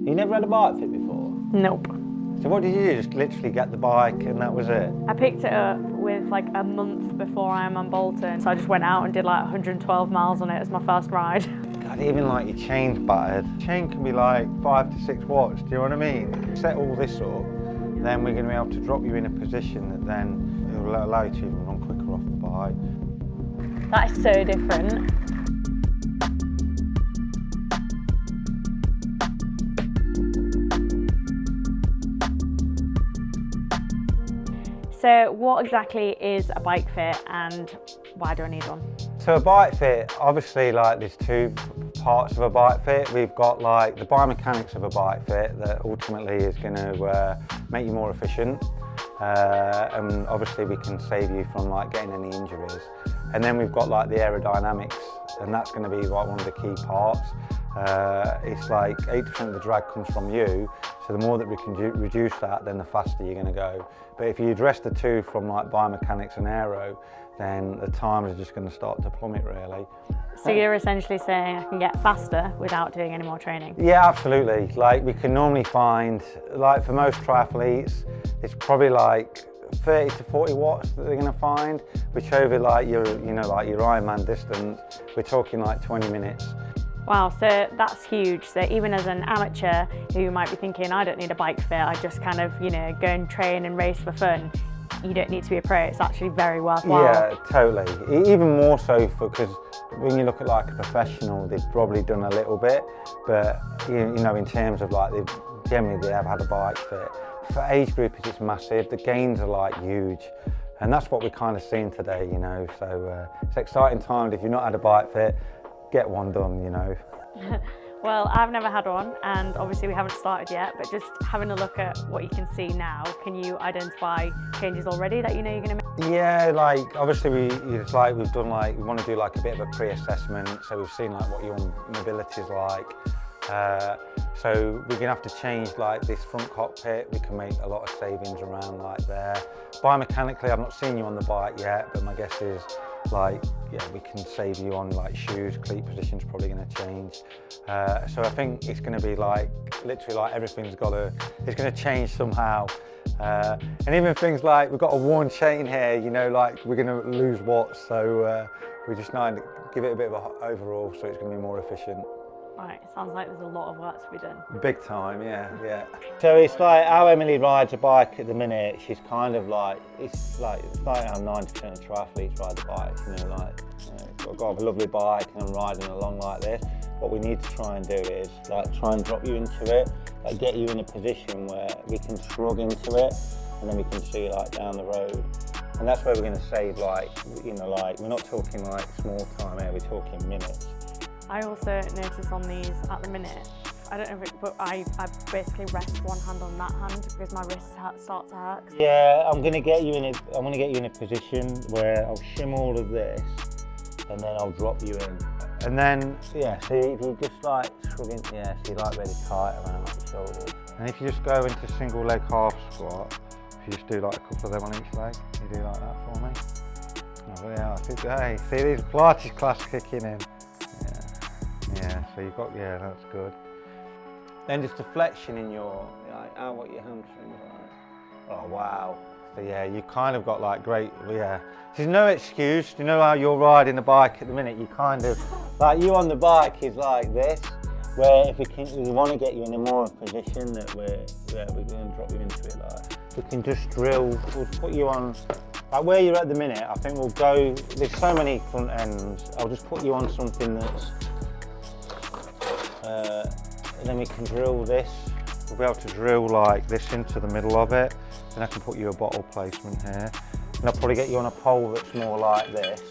You never had a bike fit before? Nope. So what did you do? Just literally get the bike and that was it? I picked it up with like a month before Ironman Bolton, so I just went out and did like 112 miles on it as my first ride. God, even like your chain's battered. Chain can be like 5 to 6 watts, do you know what I mean? Set all this up, then we're going to be able to drop you in a position that then it will allow you to even run quicker off the bike. That is so different. So what exactly is a bike fit and why do I need one? So a bike fit, obviously like there's two parts of a bike fit. We've got like the biomechanics of a bike fit that ultimately is going to make you more efficient. And obviously we can save you from like getting any injuries. And then we've got like the aerodynamics, and that's going to be like one of the key parts. It's like 80% of the drag comes from you, so the more that we can reduce that, then the faster you're going to go. But if you address the two from like biomechanics and aero, then the times are just going to start to plummet really. So you're essentially saying I can get faster without doing any more training? Yeah, absolutely. Like we can normally find, like for most triathletes, it's probably like 30 to 40 watts that they're going to find, which over like your, like your Ironman distance, we're talking like 20 minutes. Wow, so that's huge. So even as an amateur who might be thinking, I don't need a bike fit, I just kind of, go and train and race for fun, you don't need to be a pro, it's actually very worthwhile. Yeah, totally. Even more so because when you look at like a professional, they've probably done a little bit, but in terms of like, generally they have had a bike fit. For age groupers, it's massive. The gains are like huge. And that's what we're kind of seeing today, so it's exciting times. If you've not had a bike fit, get one done, Well, I've never had one, and obviously we haven't started yet, but just having a look at what you can see now, can you identify changes already that you're going to make? Yeah, like obviously we want to do like a bit of a pre-assessment, so we've seen like what your mobility is like. So we're gonna have to change like this front cockpit. We can make a lot of savings around like there. Biomechanically, I've not seen you on the bike yet, but my guess is like, yeah, we can save you on like shoes, cleat position's probably gonna change. So I think it's gonna be like, literally like everything's it's gonna change somehow. And even things like, we've got a worn chain here, like we're gonna lose watts, so we just need to give it a bit of an overhaul so it's gonna be more efficient. Right, it sounds like there's a lot of work to be done. Big time, yeah. So it's like how Emily rides a bike at the minute, she's kind of like, it's like how 90% of triathletes ride the bike, I've got a lovely bike and I'm riding along like this. What we need to try and do is like try and drop you into it, like get you in a position where we can shrug into it and then we can see like down the road. And that's where we're going to save like, like we're not talking like small time here, we're talking minutes. I also notice on these at the minute, I don't know if but I basically rest one hand on that hand because my wrists start to hurt. Yeah, I'm gonna get you in a position where I'll shim all of this and then I'll drop you in. And then, yeah, see if you just like shrug in, so you're like really tight around like the shoulders. And if you just go into single leg half squat, if you just do like a couple of them on each leg, you do like that for me. Oh yeah, hey, see these Pilates class kicking in. Yeah, so you've got, that's good. Then just a flexion in your, what your hamstrings are. Oh wow. So yeah, you kind of got like great, There's no excuse, you know how you're riding the bike at the minute, you kind of, like you on the bike is like this, where if we want to get you in a more position that we're going to drop you into it like. We can just drill, we'll put you on, like where you're at the minute, I think we'll go, there's so many front ends, I'll just put you on something that's, and then we can drill this. We'll be able to drill like this into the middle of it. Then I can put you a bottle placement here. And I'll probably get you on a pole that's more like this.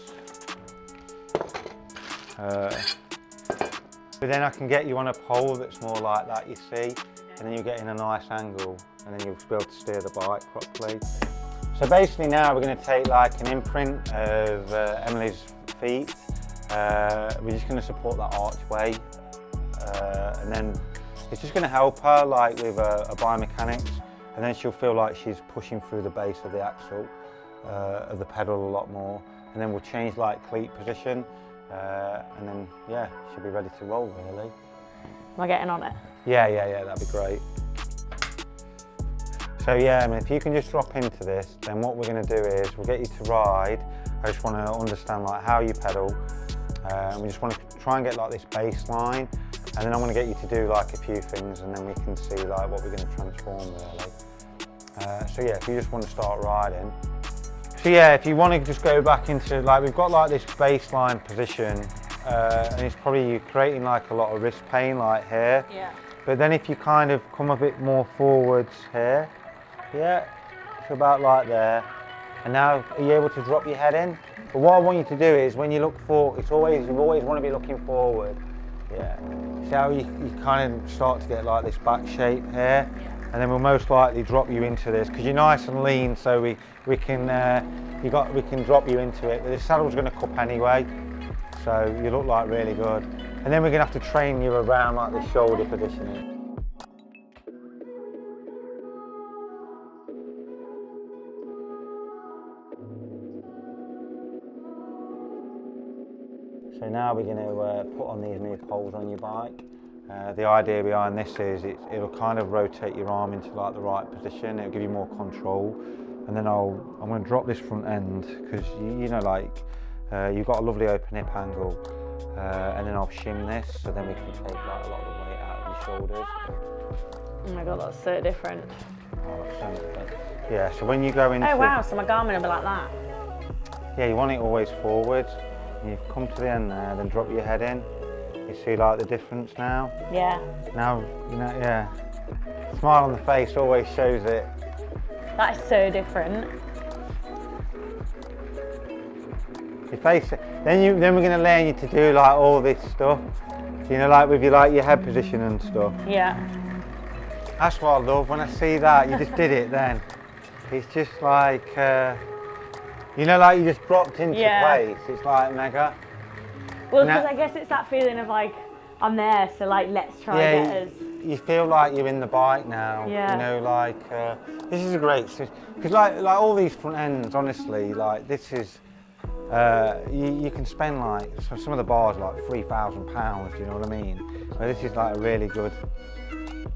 But then I can get you on a pole that's more like that, you see. And then you'll get in a nice angle and then you'll be able to steer the bike properly. So basically now we're going to take like an imprint of Emily's feet. We're just going to support that archway. And then it's just going to help her like with a biomechanics, and then she'll feel like she's pushing through the base of the axle of the pedal a lot more, and then we'll change like cleat position, and then she'll be ready to roll really. Am I getting on it? Yeah, that'd be great. So yeah, I mean, if you can just drop into this, then what we're going to do is we'll get you to ride. I just want to understand like how you pedal, and we just want to try and get like this baseline, and then I'm going to get you to do like a few things, and then we can see like what we're going to transform really. So yeah, if you just want to start riding. So yeah, if you want to just go back into like, we've got like this baseline position, and it's probably you creating like a lot of wrist pain like here. Yeah. But then if you kind of come a bit more forwards here, yeah, it's about like there. And now are you able to drop your head in? But what I want you to do is when you look forward, you always want to be looking forward. Yeah. See how you kind of start to get like this back shape here? Yeah. And then we'll most likely drop you into this because you're nice and lean, so we can drop you into it. But the saddle's going to cup anyway, so you look like really good. And then we're going to have to train you around like the shoulder positioning. So now we're going to put on these new poles on your bike. The idea behind this is it'll kind of rotate your arm into like the right position. It'll give you more control. And then I'm going to drop this front end because you know like you've got a lovely open hip angle. And then I'll shim this so then we can take like a lot of the weight out of your shoulders. Oh my god, that's so different. Oh, that's so different. Yeah, so when you go into... Oh wow, so my Garmin will be like that. Yeah, you want it always forward. You come to the end there, then drop your head in. You see like the difference now? Yeah. Now, you know, yeah. Smile on the face always shows it. That is so different. Your face, then we're going to learn you to do like all this stuff. You know, like with your head position and stuff. Yeah. That's what I love, when I see that, you just did it then. It's just like, you know, like you just dropped into place. It's like mega. Well, because I guess it's that feeling of like, I'm there, so like, let's try and get us. You feel like you're in the bike now. Yeah. You know, like, this is a great, because like all these front ends, honestly, like this is, you can spend like, so some of the bars are like £3,000, do you know what I mean? So this is like a really good,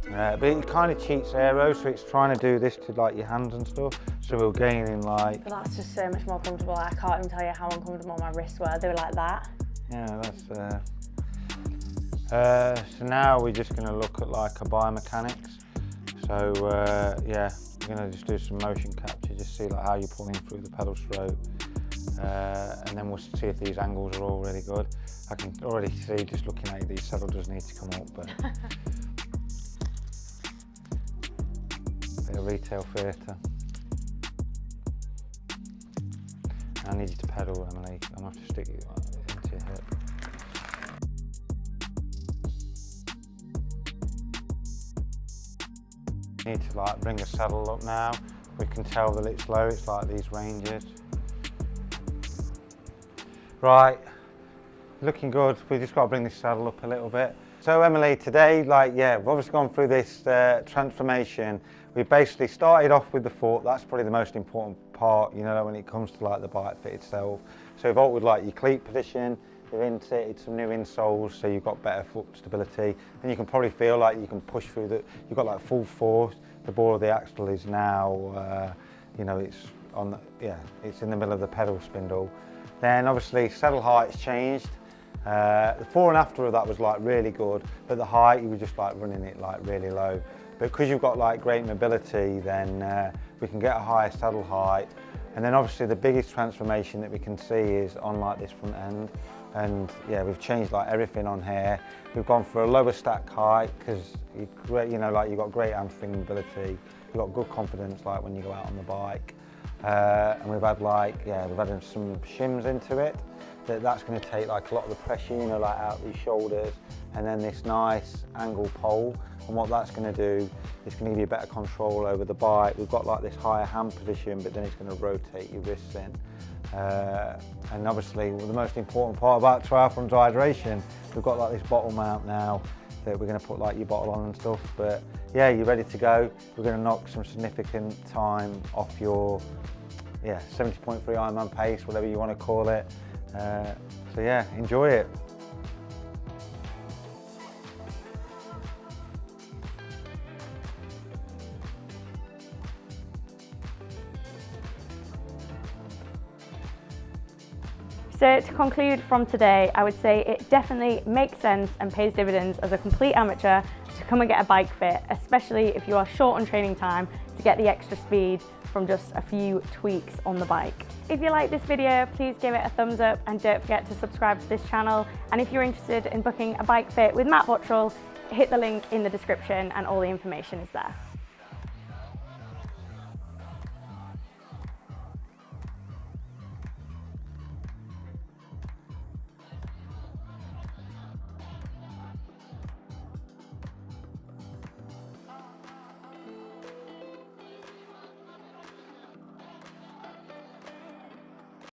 but it kind of cheats aero, so it's trying to do this to like your hands and stuff, so we're gaining like... But that's just so much more comfortable. I can't even tell you how uncomfortable my wrists were. They were like that. Yeah, that's... so now we're just going to look at like a biomechanics. So yeah, we're going to just do some motion capture, just see like how you're pulling through the pedal stroke. And then we'll see if these angles are all really good. I can already see just looking at you, these saddle does need to come up, but bit of retail theatre. I need you to pedal, Emily. I'm going to have to stick you into your hip. You need to like bring the saddle up now. We can tell that it's low, it's like these ranges. Right, looking good. We've just got to bring this saddle up a little bit. So Emily, today, like, yeah, we've obviously gone through this transformation. We basically started off with the foot. That's probably the most important part, you know, when it comes to like the bike fit itself. So we've altered like your cleat position. We've inserted some new insoles, so you've got better foot stability. And you can probably feel like you can push through you've got like full force. The ball of the axle is now, you know, it's on it's in the middle of the pedal spindle. Then obviously saddle height's changed. The before and after of that was like really good, but the height, you were just like running it like really low. But because you've got like great mobility, then we can get a higher saddle height. And then obviously the biggest transformation that we can see is on like this front end. And yeah, we've changed like everything on here. We've gone for a lower stack height because you know, like you've got great hamstring mobility. You've got good confidence like when you go out on the bike. And we've had like, yeah, we've added some shims into it. That's going to take like a lot of the pressure, you know, like out these shoulders, and then this nice angle pole. And what that's going to do is going to give you better control over the bike. We've got like this higher hand position, but then it's going to rotate your wrists in. And obviously, the most important part about triathlon's hydration, we've got like this bottle mount now that we're going to put like your bottle on and stuff. But yeah, you're ready to go. We're going to knock some significant time off your 70.3 Ironman pace, whatever you want to call it. So yeah, enjoy it. So to conclude from today, I would say it definitely makes sense and pays dividends as a complete amateur to come and get a bike fit, especially if you are short on training time, to get the extra speed from just a few tweaks on the bike. If you like this video, please give it a thumbs up and don't forget to subscribe to this channel. And if you're interested in booking a bike fit with Matt Bottrell, hit the link in the description and all the information is there.